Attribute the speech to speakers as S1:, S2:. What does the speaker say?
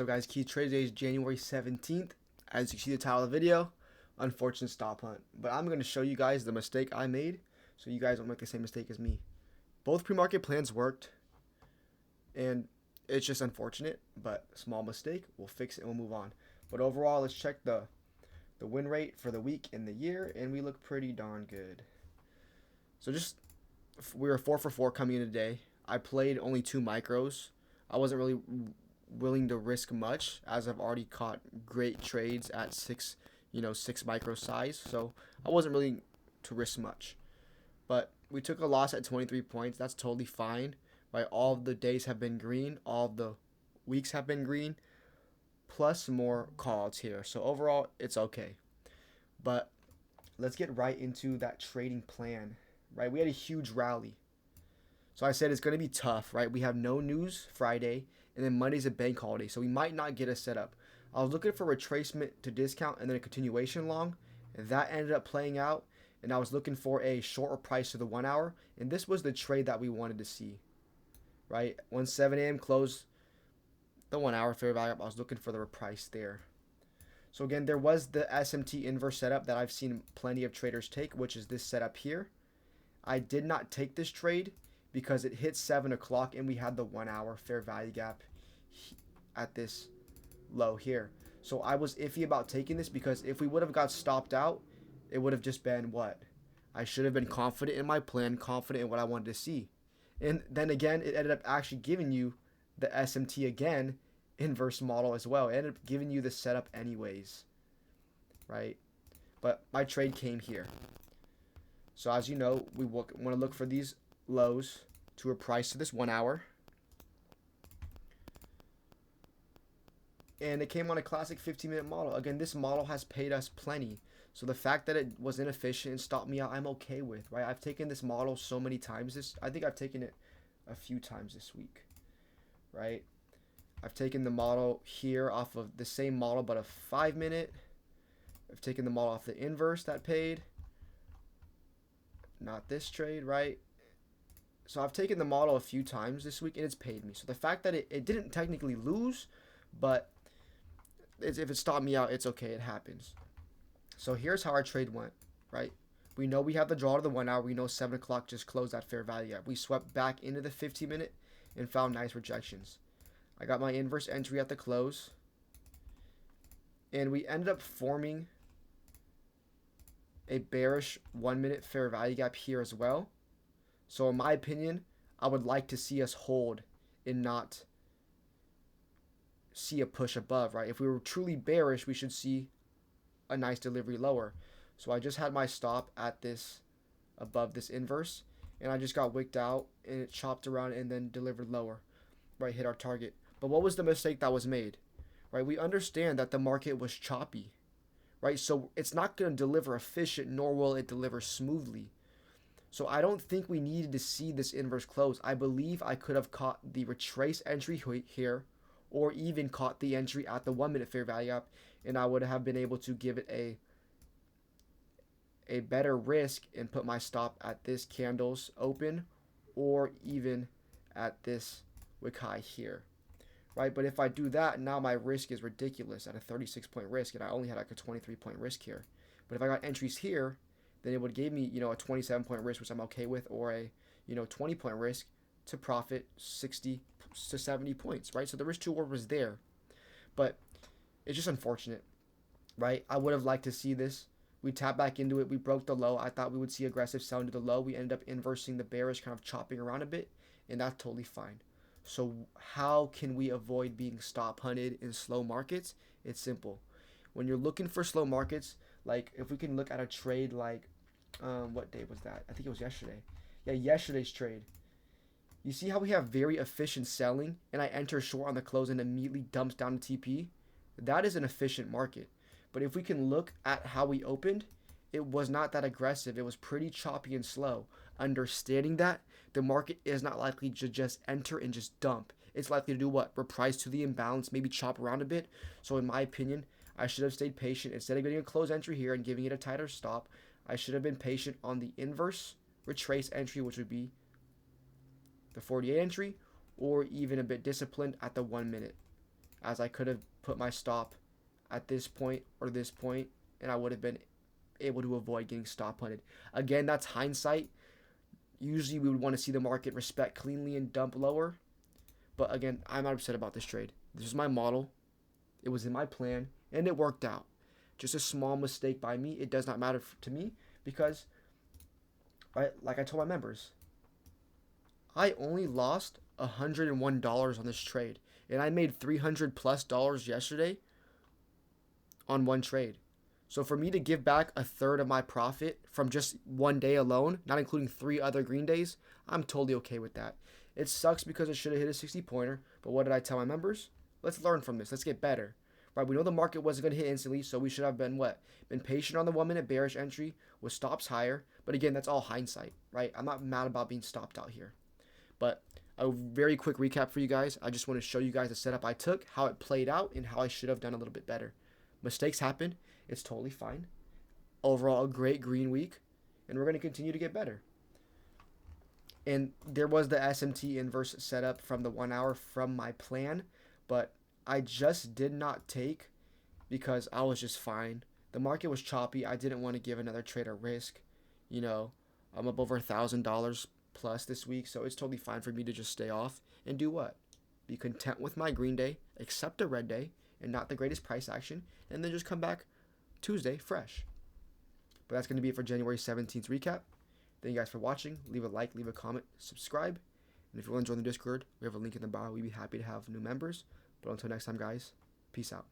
S1: So guys, key trade day is January 17th. As you see the title of the video, unfortunate stop hunt. But I'm going to show you guys the mistake I made so you guys don't make the same mistake as me. Both pre-market plans worked, and it's just unfortunate, but small mistake. We'll fix it and we'll move on. But overall, let's check the win rate for the week and the year, and we look pretty darn good. So we were 4 for 4 coming in today. I played only 2 micros. I wasn't really willing to risk much, as I've already caught great trades at 6 micro size, so I wasn't really to risk much. But we took a loss at 23 points. That's totally fine. Right, all of the days have been green, all of the weeks have been green, plus more calls here. So overall, it's okay. But let's get right into that trading plan. Right, we had a huge rally. So I said it's going to be tough, right? We have no news Friday, and then Monday's a bank holiday, so we might not get a setup. I was looking for retracement to discount and then a continuation long, and that ended up playing out. And I was looking for a shorter price to the 1 hour, and this was the trade that we wanted to see, right? When 7 a.m. close, the 1 hour fair value up, I was looking for the price there. So again, there was the SMT inverse setup that I've seen plenty of traders take, which is this setup here. I did not take this trade because it hit 7 o'clock and we had the 1 hour fair value gap at this low here. So I was iffy about taking this because if we would have got stopped out, it would have just been what? I should have been confident in my plan, confident in what I wanted to see. And then again, it ended up actually giving you the SMT again, inverse model as well. It ended up giving you the setup anyways, right? But my trade came here. So as you know, we want to look for these lows to reprice to this 1 hour. And it came on a classic 15-minute model. Again, this model has paid us plenty. So the fact that it was inefficient and stopped me out, I'm okay with, right? I've taken this model so many times. I think I've taken it a few times this week, right? I've taken the model here off of the same model, but a 5-minute. I've taken the model off the inverse that paid. Not this trade, right? So I've taken the model a few times this week, and it's paid me. So the fact that it didn't technically lose, but if it stopped me out, it's okay. It happens. So here's how our trade went, right? We know we have the draw to the 1 hour. We know 7 o'clock just closed that fair value gap. We swept back into the 15-minute and found nice rejections. I got my inverse entry at the close. And we ended up forming a bearish 1-minute fair value gap here as well. So in my opinion, I would like to see us hold and not see a push above, right? If we were truly bearish, we should see a nice delivery lower. So I just had my stop at this, above this inverse, and I just got wicked out and it chopped around and then delivered lower, right? Hit our target. But what was the mistake that was made, right? We understand that the market was choppy, right? So it's not going to deliver efficient, nor will it deliver smoothly. So I don't think we needed to see this inverse close. I believe I could have caught the retrace entry here, or even caught the entry at the 1-minute fair value up, and I would have been able to give it a better risk and put my stop at this candle's open, or even at this wick high here, right? But if I do that, now my risk is ridiculous at a 36-point risk, and I only had like a 23-point risk here. But if I got entries here, then it would give me, a 27-point risk, which I'm okay with, or a, 20-point risk to profit 60 to 70 points, right? So the risk to reward was there, but it's just unfortunate, right? I would have liked to see this. We tapped back into it. We broke the low. I thought we would see aggressive selling to the low. We ended up inversing the bearish, kind of chopping around a bit, and that's totally fine. So how can we avoid being stop hunted in slow markets? It's simple. When you're looking for slow markets, like if we can look at a trade like, what day was that? I think it was yesterday. Yeah, yesterday's trade. You see how we have very efficient selling, and I enter short on the close and immediately dumps down to TP? That is an efficient market. But if we can look at how we opened, it was not that aggressive. It was pretty choppy and slow. Understanding that, the market is not likely to just enter and just dump. It's likely to do what? Reprice to the imbalance, maybe chop around a bit. So in my opinion, I should have stayed patient. Instead of getting a close entry here and giving it a tighter stop, I should have been patient on the inverse retrace entry, which would be the 48 entry, or even a bit disciplined at the 1 minute. as I could have put my stop at this point or this point, and I would have been able to avoid getting stop punted. Again, that's hindsight. Usually we would want to see the market respect cleanly and dump lower. But again, I'm not upset about this trade. This is my model. It was in my plan, and it worked out. Just a small mistake by me. It does not matter to me because, like I told my members, I only lost $101 on this trade, and I made $300+ yesterday on one trade. So for me to give back a third of my profit from just one day alone, not including 3 other green days, I'm totally okay with that. It sucks because it should have hit a 60-pointer, but what did I tell my members? Let's learn from this. Let's get better. Right? We know the market wasn't going to hit instantly, so we should have been what? Been patient on the 1-minute bearish entry with stops higher. But again, that's all hindsight, right? I'm not mad about being stopped out here. But a very quick recap for you guys. I just want to show you guys the setup I took, how it played out, and how I should have done a little bit better. Mistakes happen. It's totally fine. Overall, a great green week, and we're going to continue to get better. And there was the SMT inverse setup from the 1 hour from my plan, but I just did not take because I was just fine. The market was choppy. I didn't want to give another trade a risk. You know, I'm up over $1,000 plus this week, so it's totally fine for me to just stay off and do what? Be content with my green day, accept a red day, and not the greatest price action, and then just come back Tuesday fresh. But that's going to be it for January 17th recap. Thank you guys for watching. Leave a like, leave a comment, subscribe. And if you want to join the Discord, we have a link in the bio. We'd be happy to have new members. But until next time, guys, peace out.